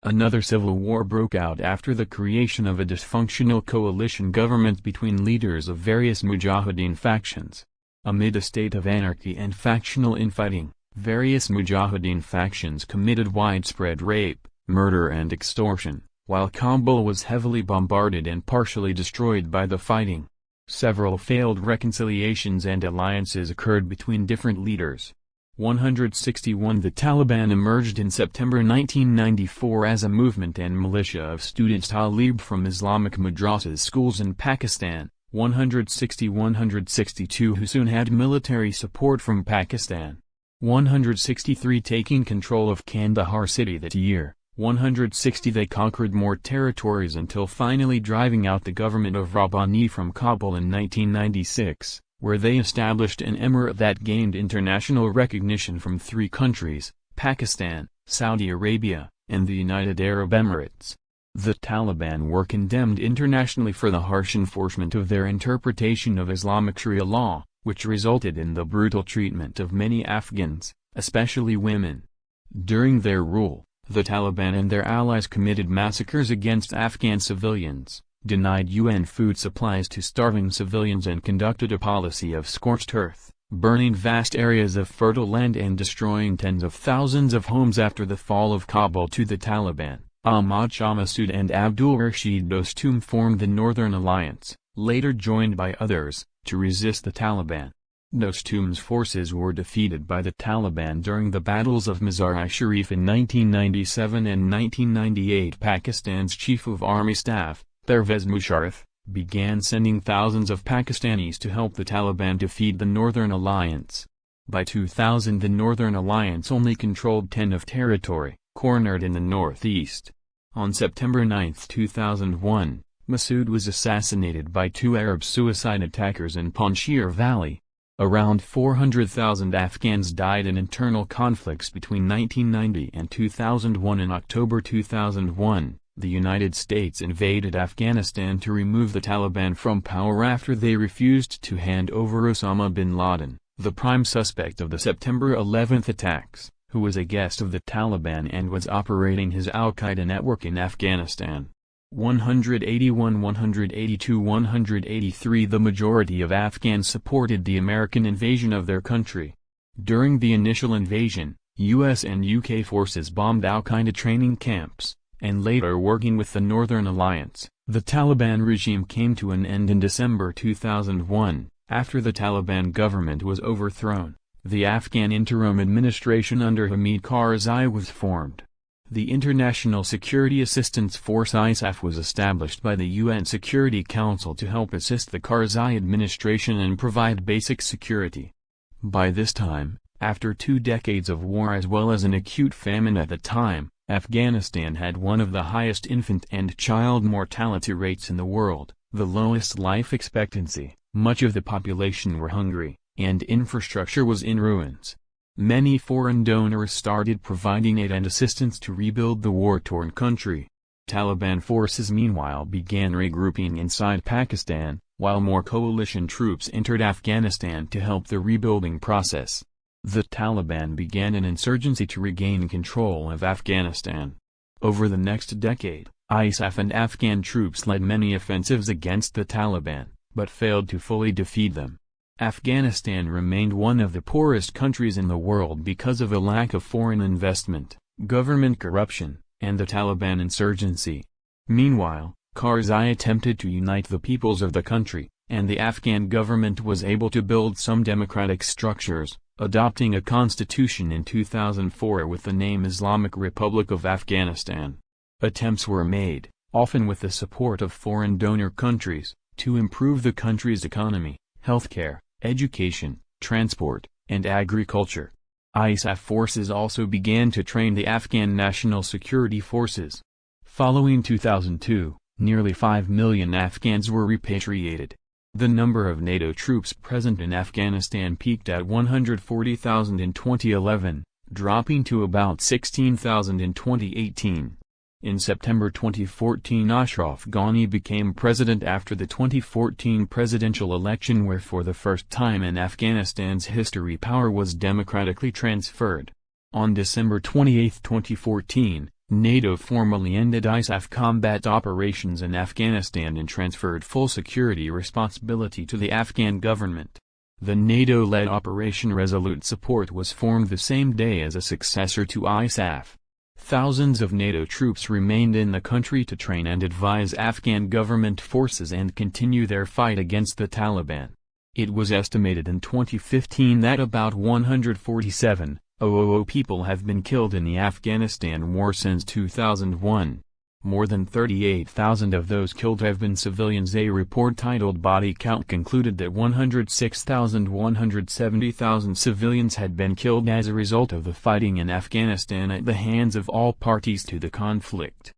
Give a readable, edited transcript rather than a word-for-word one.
Another civil war broke out after the creation of a dysfunctional coalition government between leaders of various Mujahideen factions. Amid a state of anarchy and factional infighting, various Mujahideen factions committed widespread rape, murder and extortion, while Kabul was heavily bombarded and partially destroyed by the fighting. Several failed reconciliations and alliances occurred between different leaders. 161 The Taliban emerged in September 1994 as a movement and militia of students Talib from Islamic madrasas schools in Pakistan. 162 who soon had military support from Pakistan. 163 taking control of Kandahar city that year. 160 They conquered more territories until finally driving out the government of Rabbani from Kabul in 1996, where they established an emirate that gained international recognition from 3 countries, Pakistan, Saudi Arabia, and the United Arab Emirates. The Taliban were condemned internationally for the harsh enforcement of their interpretation of Islamic Sharia law, which resulted in the brutal treatment of many Afghans, especially women. During their rule, the Taliban and their allies committed massacres against Afghan civilians, denied UN food supplies to starving civilians and conducted a policy of scorched earth, burning vast areas of fertile land and destroying tens of thousands of homes. After the fall of Kabul to the Taliban, Ahmad Shah Massoud and Abdul Rashid Dostum formed the Northern Alliance, later joined by others, to resist the Taliban. Dostum's forces were defeated by the Taliban during the battles of Mazar-i-Sharif in 1997 and 1998. Pakistan's Chief of Army Staff, Pervez Musharraf, began sending thousands of Pakistanis to help the Taliban defeat the Northern Alliance. By 2000 the Northern Alliance only controlled 10% of territory, cornered in the northeast. On September 9, 2001, Massoud was assassinated by 2 Arab suicide attackers in Panjshir Valley. Around 400,000 Afghans died in internal conflicts between 1990 and 2001. In October 2001, the United States invaded Afghanistan to remove the Taliban from power after they refused to hand over Osama bin Laden, the prime suspect of the September 11 attacks, who was a guest of the Taliban and was operating his al-Qaeda network in Afghanistan. 181 182 183 The majority of Afghans supported the American invasion of their country. During the initial invasion, US and UK forces bombed al-Qaeda training camps, and later working with the Northern Alliance, the Taliban regime came to an end in December 2001, after the Taliban government was overthrown. The Afghan interim administration under Hamid Karzai was formed. The International Security Assistance Force ISAF was established by the UN Security Council to help assist the Karzai administration and provide basic security. By this time, after 2 decades of war as well as an acute famine at the time, Afghanistan had one of the highest infant and child mortality rates in the world, the lowest life expectancy, much of the population were hungry, and infrastructure was in ruins. Many foreign donors started providing aid and assistance to rebuild the war-torn country. Taliban forces meanwhile began regrouping inside Pakistan, while more coalition troops entered Afghanistan to help the rebuilding process. The Taliban began an insurgency to regain control of Afghanistan. Over the next decade, ISAF and Afghan troops led many offensives against the Taliban, but failed to fully defeat them. Afghanistan remained one of the poorest countries in the world because of a lack of foreign investment, government corruption, and the Taliban insurgency. Meanwhile, Karzai attempted to unite the peoples of the country, and the Afghan government was able to build some democratic structures, adopting a constitution in 2004 with the name Islamic Republic of Afghanistan. Attempts were made, often with the support of foreign donor countries, to improve the country's economy, healthcare, education, transport, and agriculture. ISAF forces also began to train the Afghan National Security Forces. Following 2002, nearly 5 million Afghans were repatriated. The number of NATO troops present in Afghanistan peaked at 140,000 in 2011, dropping to about 16,000 in 2018. In September 2014 Ashraf Ghani became president after the 2014 presidential election where for the first time in Afghanistan's history power was democratically transferred. On December 28, 2014, NATO formally ended ISAF combat operations in Afghanistan and transferred full security responsibility to the Afghan government. The NATO-led Operation Resolute Support was formed the same day as a successor to ISAF. Thousands of NATO troops remained in the country to train and advise Afghan government forces and continue their fight against the Taliban. It was estimated in 2015 that about 147,000 people have been killed in the Afghanistan war since 2001. More than 38,000 of those killed have been civilians. A report titled Body Count concluded that 106,170 civilians had been killed as a result of the fighting in Afghanistan at the hands of all parties to the conflict.